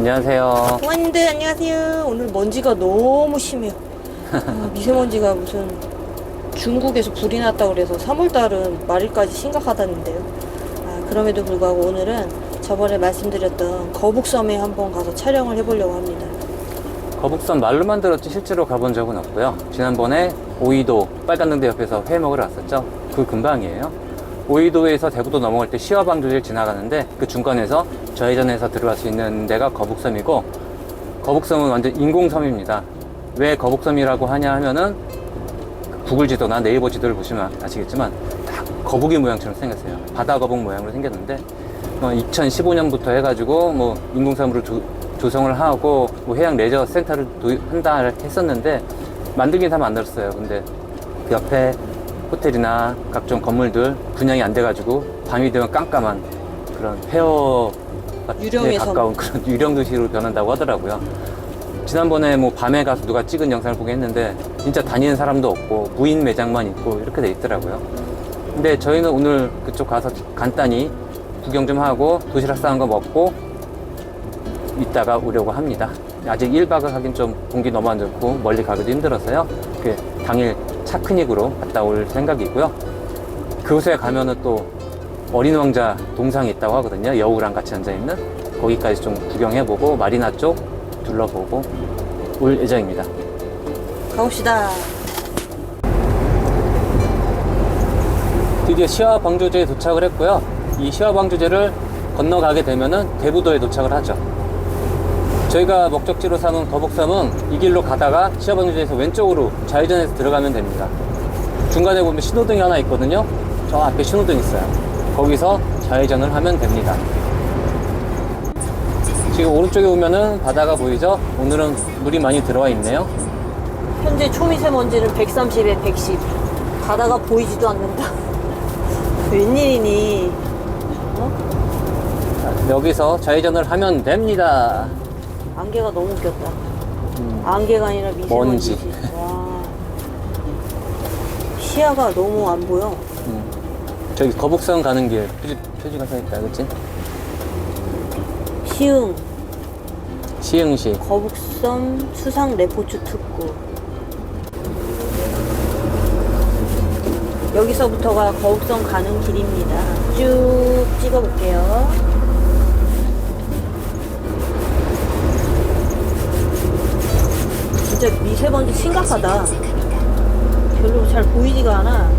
안녕하세요. 동아님들 안녕하세요. 오늘 먼지가 너무 심해요. 미세먼지가 무슨 중국에서 불이 났다고 그래서 3월달은 말일까지 심각하다는데요. 그럼에도 불구하고 오늘은 저번에 말씀드렸던 거북섬에 한번 가서 촬영을 해보려고 합니다. 거북섬 말로만 들었지 실제로 가본 적은 없고요. 지난번에 오이도 빨간등대 옆에서 회 먹으러 왔었죠. 그 근방이에요. 오이도에서 대구도 넘어갈 때 시화방조제를 지나가는데 그 중간에서 좌회전해서 들어갈 수 있는 데가 거북섬이고, 거북섬은 완전 인공섬입니다. 왜 거북섬이라고 하냐 하면은 구글 지도나 네이버 지도를 보시면 아시겠지만 딱 거북이 모양처럼 생겼어요. 바다 거북 모양으로 생겼는데 2015년부터 해가지고 뭐 인공섬으로 조성을 하고 뭐 해양 레저 센터를 한다 했었는데 만들긴 다 만들었어요. 근데 그 옆에 호텔이나 각종 건물들 분양이 안 돼가지고 밤이 되면 깜깜한 그런 폐허에 가까운 그런 유령 도시로 변한다고 하더라고요. 지난번에 뭐 밤에 가서 누가 찍은 영상을 보긴 했는데 진짜 다니는 사람도 없고 무인 매장만 있고 이렇게 돼 있더라고요. 근데 저희는 오늘 그쪽 가서 간단히 구경 좀 하고 도시락 싸운 거 먹고 이따가 오려고 합니다. 아직 1박을 하긴 좀 공기 너무 안 좋고 멀리 가기도 힘들어서요. 당일 차크닉으로 갔다 올 생각이고요. 그곳에 가면은 또 어린 왕자 동상이 있다고 하거든요. 여우랑 같이 앉아있는. 거기까지 좀 구경해보고 마리나 쪽 둘러보고 올 예정입니다. 가봅시다. 드디어 시화방조제에 도착을 했고요. 이 시화방조제를 건너가게 되면은 대부도에 도착을 하죠. 저희가 목적지로 삼은 거북섬은 이 길로 가다가 시화방조제에서 왼쪽으로 좌회전해서 들어가면 됩니다. 중간에 보면 신호등이 하나 있거든요. 저 앞에 신호등 있어요. 거기서 좌회전을 하면 됩니다. 지금 오른쪽에 보면은 바다가 보이죠? 오늘은 물이 많이 들어와 있네요. 현재 초미세먼지는 130에 110. 바다가 보이지도 않는다. 웬일이니? 여기서 좌회전을 하면 됩니다. 안개가 너무 웃겼다. 안개가 아니라 미세먼지. 와. 시야가 너무 안 보여. 저기 거북선 가는 길 표지가 서있다, 그치? 시흥시 거북섬 수상 레포츠 특구. 여기서부터가 거북섬 가는 길입니다. 쭉 찍어볼게요. 진짜 미세먼지 심각하다. 별로 잘 보이지가 않아.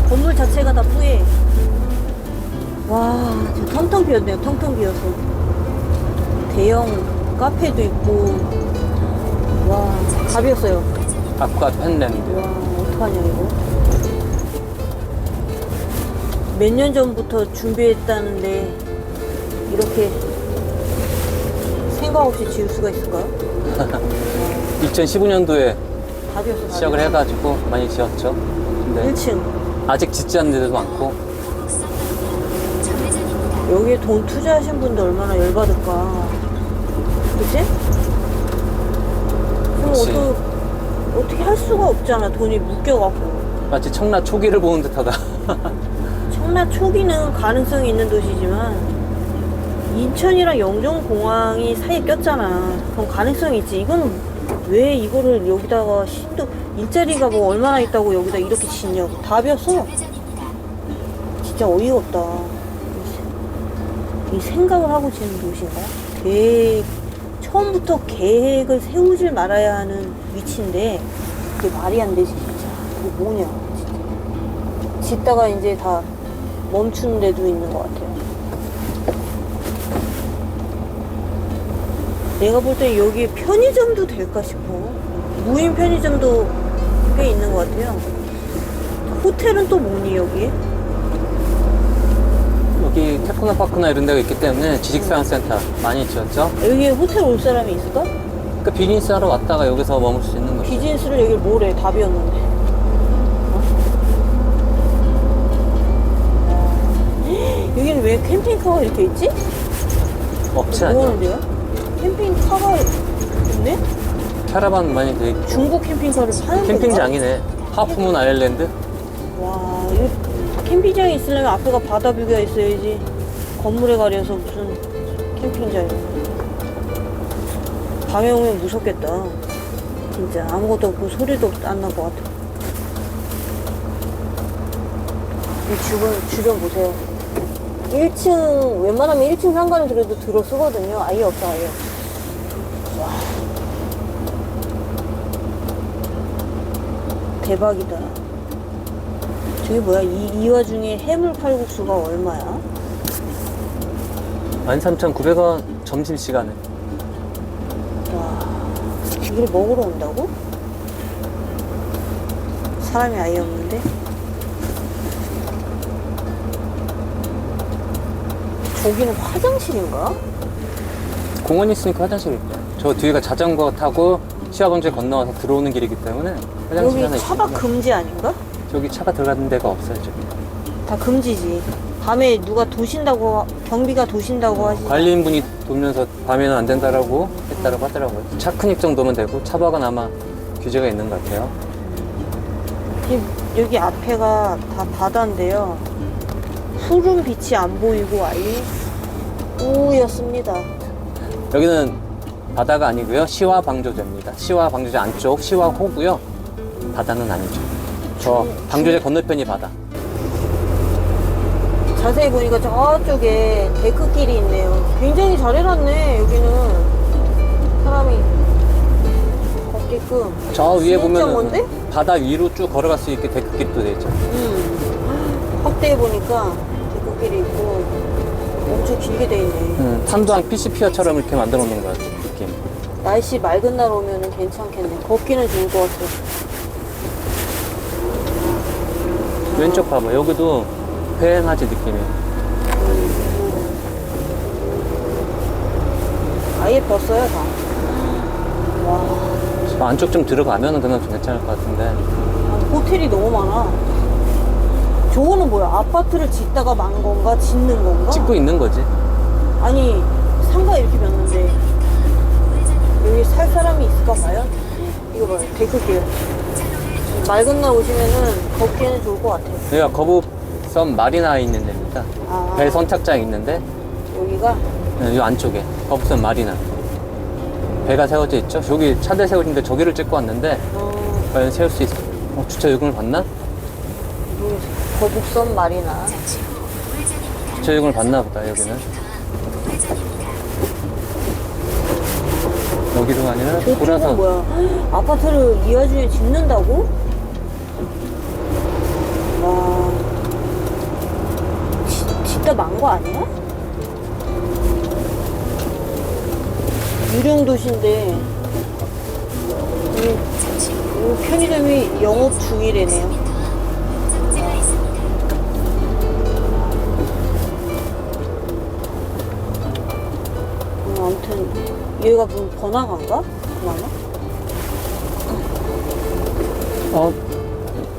건물 자체가 다 뿌예. 와, 진짜 텅텅 비었네요. 텅텅 비어서. 대형 카페도 있고. 와, 다 비었어요. 아쿠아 펜랜드. 와, 어떡하냐 이거. 몇 년 전부터 준비했다는데 이렇게 생각 없이 지을 수가 있을까요? 2015년도에 다 비었어. 다 시작을 비었어. 해가지고 많이 지었죠. 근데 1층. 아직 짓지 않는 데도 많고. 여기에 돈 투자하신 분들 얼마나 열받을까. 그치? 그럼 그치. 어떻게 할 수가 없잖아. 돈이 묶여갖고. 마치 청라 초기를 보는 듯하다. 청라 초기는 가능성이 있는 도시지만 인천이랑 영종공항이 사이에 꼈잖아. 그럼 가능성이 있지. 이건 왜 이거를 여기다가 일자리가 뭐 얼마나 있다고 여기다 이렇게 짓냐고. 다 비었어. 진짜 어이가 없다. 이 생각을 하고 지는 도시인가? 처음부터 계획을 세우질 말아야 하는 위치인데 그게 말이 안 되지 진짜. 그게 뭐냐 진짜. 짓다가 이제 다 멈추는 데도 있는 것 같아요. 내가 볼 때 여기 편의점도 될까 싶어. 무인 편의점도 꽤 있는 것 같아요. 호텔은 또 뭐니 여기에? 여기 테크노파크나 이런 데가 있기 때문에 지식사항센터 많이 지었죠. 여기에 호텔 올 사람이 있을까? 그러니까 비즈니스 하러 왔다가 여기서 머물 수 있는 거죠. 비즈니스를 여기를 뭐래. 다 비었는데. 여기는 왜 캠핑카가 이렇게 있지? 없지 뭐 않냐? 하는데요? 캠핑카가 있네? 캐러반 많이 돼 있고. 중국 캠핑카를 파는 캠핑장이네. 하프문 아일랜드. 와, 이거 캠핑장이 있으려면 앞에가 바다 뷰가 있어야지. 건물에 가려서 무슨 캠핑장이야. 밤에 오면 무섭겠다. 진짜 아무것도 없고 소리도 안 날 것 같아. 이 주변 보세요. 1층, 웬만하면 1층 상가는 그래도 들어 쓰거든요. 아예 없어, 아예 없어. 와. 대박이다. 저게 뭐야? 이 와중에 해물 칼국수가 얼마야? 13,900원 점심시간에. 와. 이걸 먹으러 온다고? 사람이 아예 없는데? 저기는 화장실인가? 공원이 있으니까 화장실 있죠. 저 뒤가 자전거 타고 시화방주에 건너와서 들어오는 길이기 때문에 화장실 하나 여기 차가 있습니다. 금지 아닌가? 저기 차가 들어가는 데가 없어요, 저기. 다 금지지. 밤에 누가 도신다고, 경비가 도신다고 하지. 관리인분이 돌면서 밤에는 안 된다라고 했다라고 하더라고요. 차 큰입 정도면 되고 차박은 아마 규제가 있는 것 같아요. 여기 앞에가 다 바다인데요. 푸른 빛이 안 보이고 아예 우였습니다. 여기는 바다가 아니고요. 시화방조제입니다. 시화방조제 안쪽 시화호고요. 바다는 아니죠. 저 방조제 건너편이 바다. 자세히 보니까 저쪽에 데크길이 있네요. 굉장히 잘 해놨네. 여기는 사람이 걷게끔. 저 위에 진짜 보면 뭔데? 바다 위로 쭉 걸어갈 수 있게 데크길도 되어 있죠. 확대해 보니까 데크길이 있고 엄청 길게 돼 있네. 탄도항 PC피아처럼 이렇게 만들어 놓은 것 같아요. 느낌. 날씨 맑은 날 오면은 괜찮겠네. 걷기는 좋을 것 같아. 왼쪽 봐봐. 여기도 휑하지 느낌이. 아예 벗어요 다. 와, 저 안쪽 좀 들어가면은 그나마 좀 괜찮을 것 같은데. 호텔이 너무 많아. 저거는 뭐야? 아파트를 짓다가 만 건가? 짓는 건가? 찍고 있는 거지. 아니 상가 이렇게 놨는데 여기 살 사람이 있을까 봐요. 이거 봐요. 데크길. 맑은 날 오시면은 걷기에는 좋을 것 같아요. 여기가 거북섬 마리나에 있는 데입니다. 아. 배 선착장이 있는데 여기가 이 안쪽에 거북섬 마리나 배가 세워져 있죠. 저기 차들 세워진데 저기를 찍고 왔는데 과연 세울 수 있어? 주차 요금을 받나? 거북선 마리나. 주차 요금을 받나 보다. 여기는 여기도 아니라 저쪽은 보라선. 뭐야? 아파트를 이 와중에 짓는다고? 와, 진짜 만 거 아니야? 유령 도시인데 이 편의점이 영업 중이래네요. 아무튼 여기가 무슨 번화가인가? 그나마?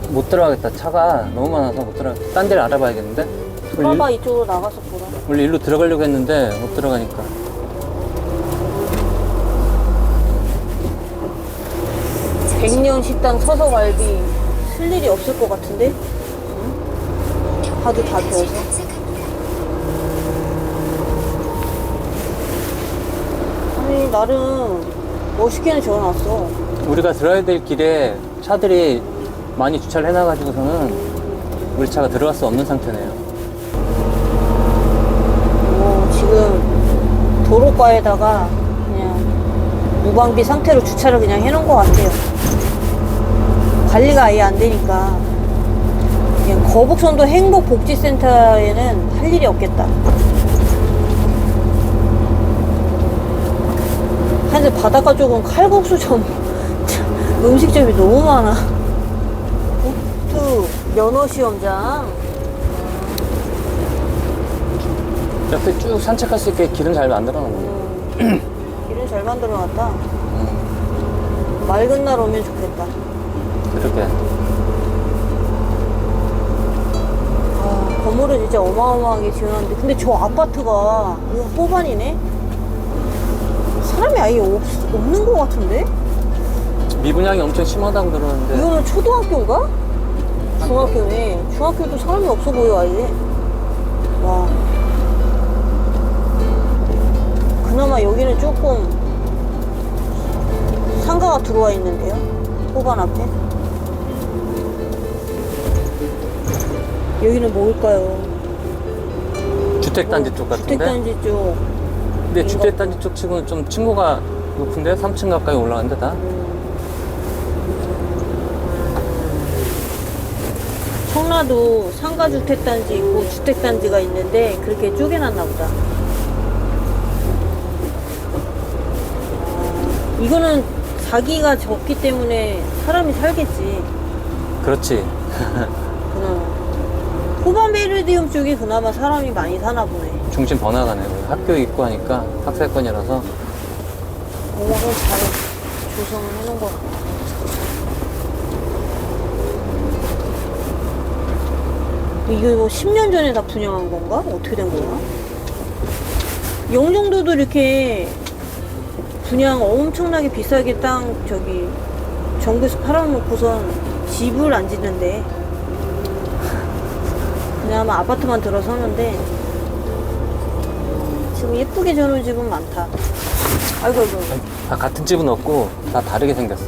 못 들어가겠다. 차가 너무 많아서 못 들어가겠다. 딴 데를 알아봐야겠는데? 봐봐 이쪽으로 나가서 보라. 원래 일로 들어가려고 했는데 못 들어가니까. 백년 식당 서서갈비 쓸 일이 없을 것 같은데? 응? 하도 다 비어서. 아니 나름 멋있게는 적어놨어. 우리가 들어야 될 길에 차들이 많이 주차를 해놔가지고서는 우리 차가 들어갈 수 없는 상태네요. 지금 도로가에다가 그냥 무방비 상태로 주차를 그냥 해놓은 것 같아요. 관리가 아예 안 되니까. 그냥 거북선도 행복복지센터에는 할 일이 없겠다. 하여튼 바닷가 쪽은 칼국수점, 음식점이 너무 많아. 보트 면허시험장. 옆에 쭉 산책할 수 있게 길은 잘 만들어놨네. 길은 잘 만들어놨다. 맑은 날 오면 좋겠다. 그렇게. 건물은 진짜 어마어마하게 지어놨는데, 근데 저 아파트가 이거 호반이네? 사람이 아예 없는 것 같은데? 미분양이 엄청 심하다고 들었는데. 이거는 초등학교인가? 중학교네. 중학교도 사람이 없어 보여 아예. 와. 그나마 여기는 조금 상가가 들어와 있는데요. 호반 앞에. 여기는 뭘까요? 주택단지 쪽 같은데? 주택단지 쪽. 근데 주택단지 쪽 치고는 좀 층고가 높은데? 3층 가까이 올라가는데 다? 청라도 상가주택단지 있고 주택단지가 있는데 그렇게 쪼개놨나 보다. 이거는 자기가 적기 때문에 사람이 살겠지. 그렇지. 그나마 호반 베르디움 쪽이 그나마 사람이 많이 사나 보네. 중심 번화가네. 학교 있고 하니까 학생권이라서. 공원을 잘 조성을 해놓은 것 같아. 이거 뭐 10년 전에 다 분양한 건가? 어떻게 된 거야? 영종도도 이렇게 분양 엄청나게 비싸게 땅 저기 정부에서 팔아놓고선 집을 안 짓는데 그냥 아마 아파트만 들어서는데 지금 예쁘게 지어놓은 집은 많다. 아이고. 다 같은 집은 없고 다 다르게 생겼어.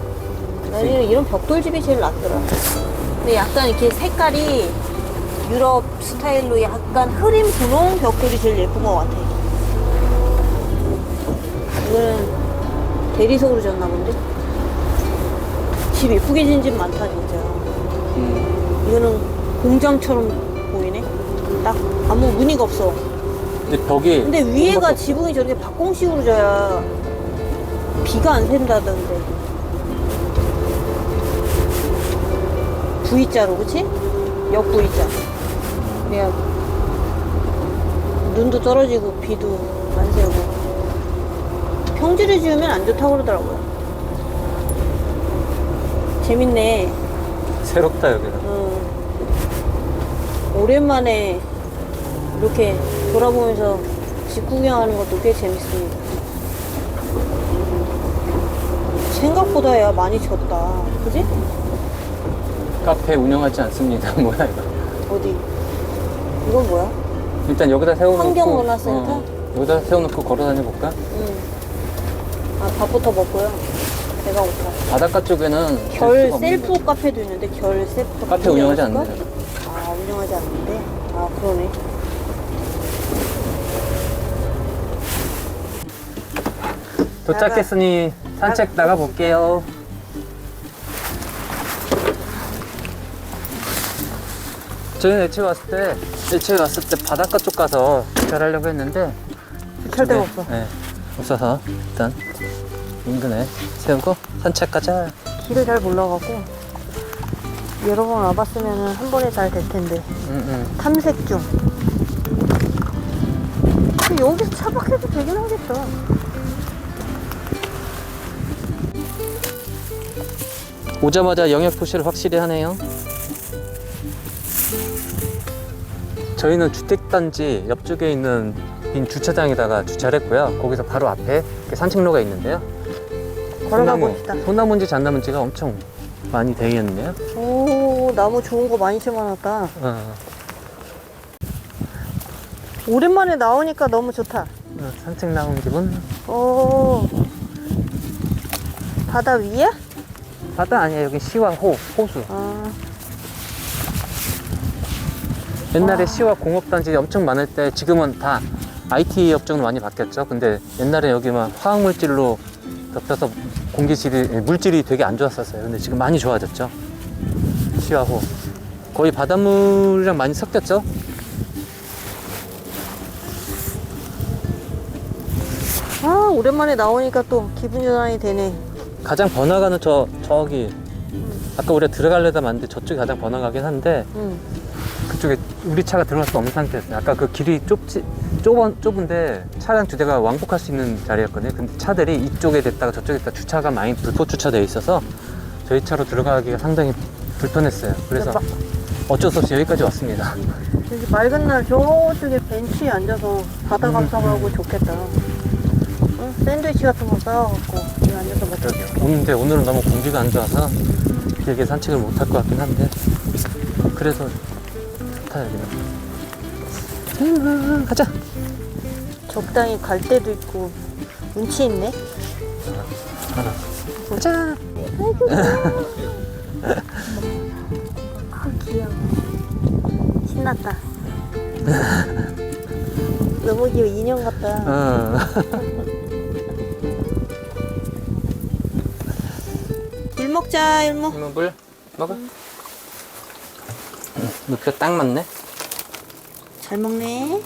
나는 이런 벽돌집이 제일 낫더라. 근데 약간 이렇게 색깔이 유럽 스타일로 약간 흐린 분홍 벽돌이 제일 예쁜 것 같아. 이거는 대리석으로 지었나 본데? 집 예쁘게 지은 집 많다 진짜. 이거는 공장처럼 보이네. 딱 아무 무늬가 없어. 근데 벽이. 근데 위에가 지붕이 저렇게 박공식으로 져야 비가 안 샌다던데. V자로, 그치? 역 V자. 그래야 눈도 떨어지고 비도 안 새고. 평지를 지으면 안 좋다고 그러더라고요. 재밌네. 새롭다 여기는. 오랜만에 이렇게 돌아보면서 집 구경하는 것도 꽤 재밌습니다. 생각보다 야 많이 졌다. 그지? 카페 운영하지 않습니다. 뭐야 이거. 어디? 이건 뭐야? 일단 여기다 세워놓고. 환경문화센터? 여기다 세워놓고 걸어다녀볼까? 아, 밥부터 먹고요. 배가 고파. 바닷가 쪽에는 결 셀프가 셀프 없는데. 카페도 있는데 결 셀프 카페 운영하지 운영할까? 않는데. 아, 운영하지 않는데? 아, 그러네. 도착했으니 산책 나가볼게요. 저희는 일찍 왔을 때 바닷가 쪽 가서 주차하려고 했는데 주차할 데가 없어. 네, 없어서 일단 인근에 세우고 산책 가자. 길을 잘 몰라갖고 여러 번 와봤으면 한 번에 잘 될 텐데. 탐색 중. 근데 여기서 차박해도 되긴 하겠다. 오자마자 영역 표시를 확실히 하네요. 저희는 주택단지 옆쪽에 있는 빈 주차장에다가 주차를 했고요. 거기서 바로 앞에 이렇게 산책로가 있는데요. 걸어가 봅시다. 소나무인지 잣나무인지가 엄청 많이 되어 있네요. 오, 나무 좋은 거 많이 심어놨다. 오랜만에 나오니까 너무 좋다. 산책 나온 기분. 오, 바다 위야? 바다 아니야. 여기 시와 호수. 아, 옛날에 시와 공업단지 엄청 많을 때 지금은 다 IT 업종으로 많이 바뀌었죠. 근데 옛날에 여기만 화학물질로 덮여서 물질이 되게 안 좋았었어요. 근데 지금 많이 좋아졌죠. 시와 호. 거의 바닷물이랑 많이 섞였죠. 아, 오랜만에 나오니까 또 기분 전환이 되네. 가장 번화가는 저기 아까 우리가 들어가려다 만데 저쪽이 가장 번화가긴 한데 그쪽에 우리 차가 들어갈 수 없는 상태였어요. 아까 그 길이 좁은데 차량 두 대가 왕복할 수 있는 자리였거든요. 근데 차들이 이쪽에 됐다가 저쪽에 됐다가 주차가 많이 불법 주차되어 있어서 저희 차로 들어가기가 상당히 불편했어요. 그래서 어쩔 수 없이 여기까지 왔습니다. 여기 맑은 날 저쪽에 벤치에 앉아서 바다 감상하고 좋겠다. 응? 샌드위치 같은 거 싸워갖고 여기 앉아서 먹고 오는데 오늘은 너무 공기가 안 좋아서 길게 산책을 못 할 것 같긴 한데 그래서 좋다 여기는. 가자. 적당히 갈 때도 있고 운치 있네. 하나. 자. 아 귀여워. 신났다. 너무 귀여워. 인형 같다. 물 먹자 일모. 물 먹어. 높이가 딱 맞네. 잘 먹네.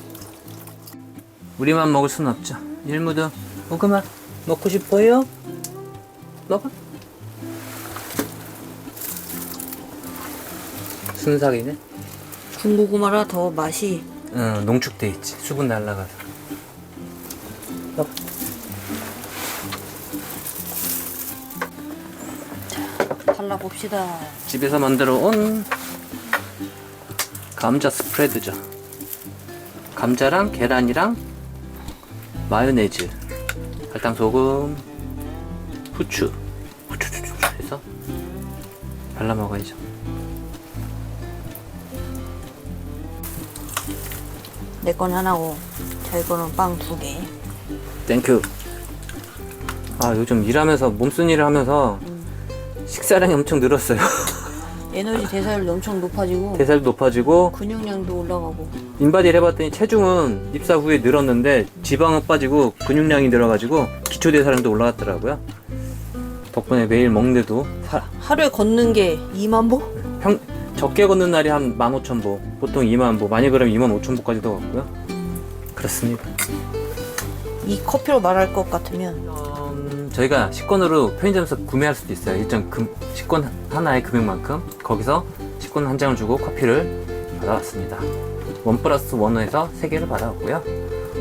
우리만 먹을 순 없죠. 일무도 고구마 먹고 싶어요? 먹어. 순삭이네. 군고구마라 더 맛이. 농축돼 있지. 수분 날라가서. 먹어. 발라봅시다. 집에서 만들어 온 감자 스프레드죠. 감자랑 계란이랑 마요네즈, 설탕, 소금, 후추 해서 발라 먹어야죠. 내 건 하나고 저희 거는 빵 2개. 땡큐. 아 요즘 일하면서 몸쓴 일을 하면서 식사량이 엄청 늘었어요. 에너지 대사율도 엄청 높아지고 대사도 높아지고 근육량도 올라가고. 인바디를 해봤더니 체중은 입사 후에 늘었는데 지방은 빠지고 근육량이 늘어가지고 기초대사량도 올라갔더라고요. 덕분에 매일 먹는데도 하루에 걷는 게 2만 보? 적게 걷는 날이 한 15,000보, 보통 2만 보, 많이 그러면 25,000보까지도 걷고요. 그렇습니다. 이 커피로 말할 것 같으면 저희가 식권으로 편의점에서 구매할 수도 있어요. 일정 식권 하나의 금액만큼 거기서 식권 한 장을 주고 커피를 받아왔습니다. 1+1에서 3개를 받아왔고요.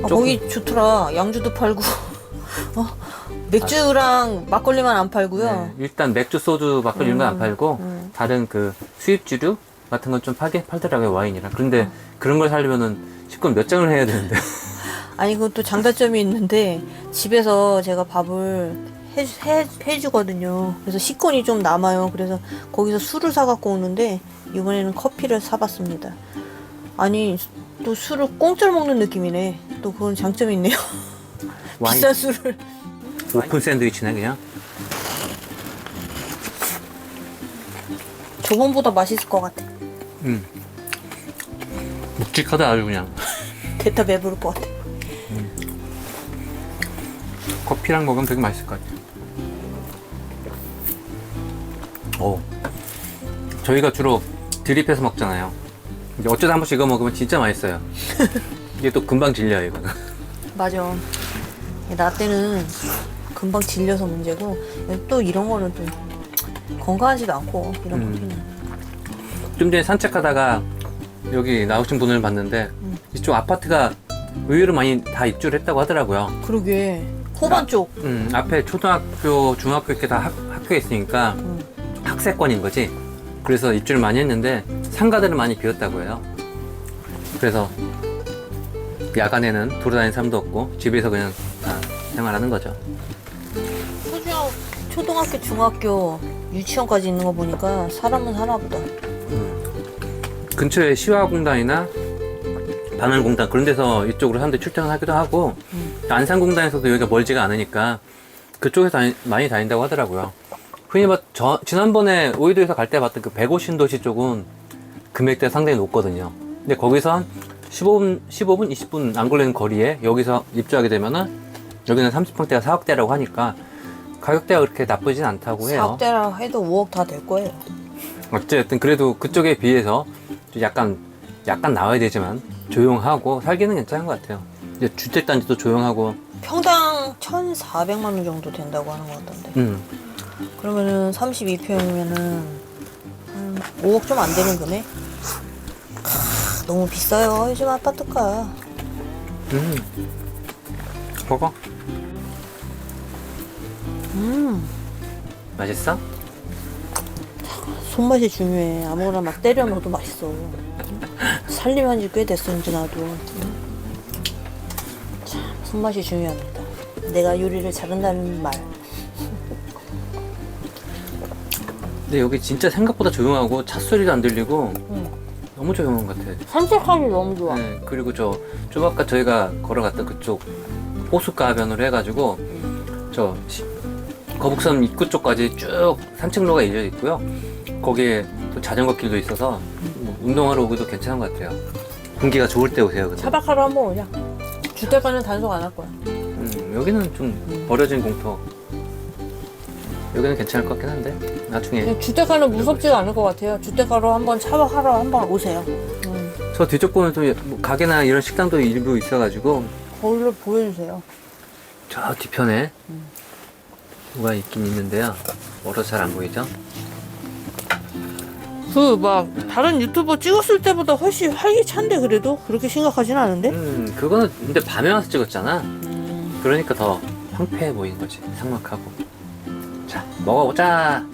거기 좋더라. 양주도 팔고 맥주랑 막걸리만 안 팔고요. 네, 일단 맥주, 소주, 막걸리 이런 건 안 팔고 다른 그 수입주류 같은 건 좀 팔더라고요. 와인이랑. 그런데 그런 걸 사려면은 식권 몇 장을 해야 되는데 아니 그것도 장단점이 있는데 집에서 제가 밥을 해주거든요. 그래서 식권이 좀 남아요. 그래서 거기서 술을 사갖고 오는데 이번에는 커피를 사봤습니다. 아니 또 술을 공짜로 먹는 느낌이네. 또 그건 장점이 있네요. 와인. 비싼 술을. 오픈 샌드위치네 그냥. 저번보다 맛있을 것 같아. 묵직하다 아주 그냥. 대타 배부를 것 같아. 커피랑 먹으면 되게 맛있을 것 같아요. 저희가 주로 드립해서 먹잖아요. 근데 어쩌다 한 번씩 이거 먹으면 진짜 맛있어요. 이게 또 금방 질려요 이거는. 맞아. 나 때는 금방 질려서 문제고 또 이런 거는 또 건강하지도 않고 이런 커피는. 좀 전에 산책하다가 여기 나오신 분을 봤는데 이쪽 아파트가 의외로 많이 다 입주를 했다고 하더라고요. 그러게. 호반 쪽. 앞에 초등학교, 중학교 이렇게 다 학교에 있으니까 학세권인 거지. 그래서 입주를 많이 했는데 상가들은 많이 비었다고 해요. 그래서 야간에는 돌아다니는 사람도 없고 집에서 그냥 다 생활하는 거죠. 초등학교, 중학교, 유치원까지 있는 거 보니까 사람은 사나 보다. 근처에 시화공단이나 반환공단 그런 데서 이쪽으로 사람들이 출퇴근하기도 하고 안산공단에서도 여기가 멀지가 않으니까 그쪽에서 많이 다닌다고 하더라고요. 흔히 지난번에 오이도에서 갈 때 봤던 그 105신도시 쪽은 금액대가 상당히 높거든요. 근데 거기서 한 15분, 20분 안 걸리는 거리에 여기서 입주하게 되면은 여기는 30평대가 4억대라고 하니까 가격대가 그렇게 나쁘진 않다고 해요. 4억대라 해도 5억 다 될 거예요. 어쨌든 그래도 그쪽에 비해서 좀 약간 나와야 되지만 조용하고 살기는 괜찮은 것 같아요. 이제 주택단지도 조용하고 평당 1,400만 원 정도 된다고 하는 것 같던데. 그러면은 32평이면은 한 5억 좀 안 되는 금액? 너무 비싸요. 요즘 아파트가. 먹어. 맛있어? 손맛이 중요해. 아무거나 막 때려 넣어도 맛있어. 살림한 지 꽤 됐어, 이제 나도. 참, 손맛이 중요합니다. 내가 요리를 잘한다는 말. 근데 여기 진짜 생각보다 조용하고 차 소리도 안 들리고 너무 조용한 것 같아요. 산책하기 너무 좋아. 네, 그리고 좀 아까 저희가 걸어갔던 그쪽 호숫가변으로 해가지고 거북선 입구 쪽까지 쭉 산책로가 이어져 있고요. 거기에 또 자전거 길도 있어서 뭐 운동하러 오기도 괜찮은 것 같아요. 공기가 좋을 때 오세요. 근데. 차박하러 한번 오자. 주택가는 단속 안 할 거야. 여기는 좀 버려진 공터. 여기는 괜찮을 것 같긴 한데 나중에. 주택가는 무섭지가 않을 것 같아요. 주택가로 한번 차박하러 한번 오세요. 저 뒤쪽 보면 또 뭐 가게나 이런 식당도 일부 있어가지고 거울로 보여주세요. 저 뒤편에 뭐가 있긴 있는데요. 멀어서 잘 안 보이죠? 그 막 다른 유튜버 찍었을 때보다 훨씬 활기찬데 그래도 그렇게 심각하진 않은데? 그거는 근데 밤에 와서 찍었잖아. 그러니까 더 황폐해 보이는 거지. 삭막하고. 자, 먹어보자.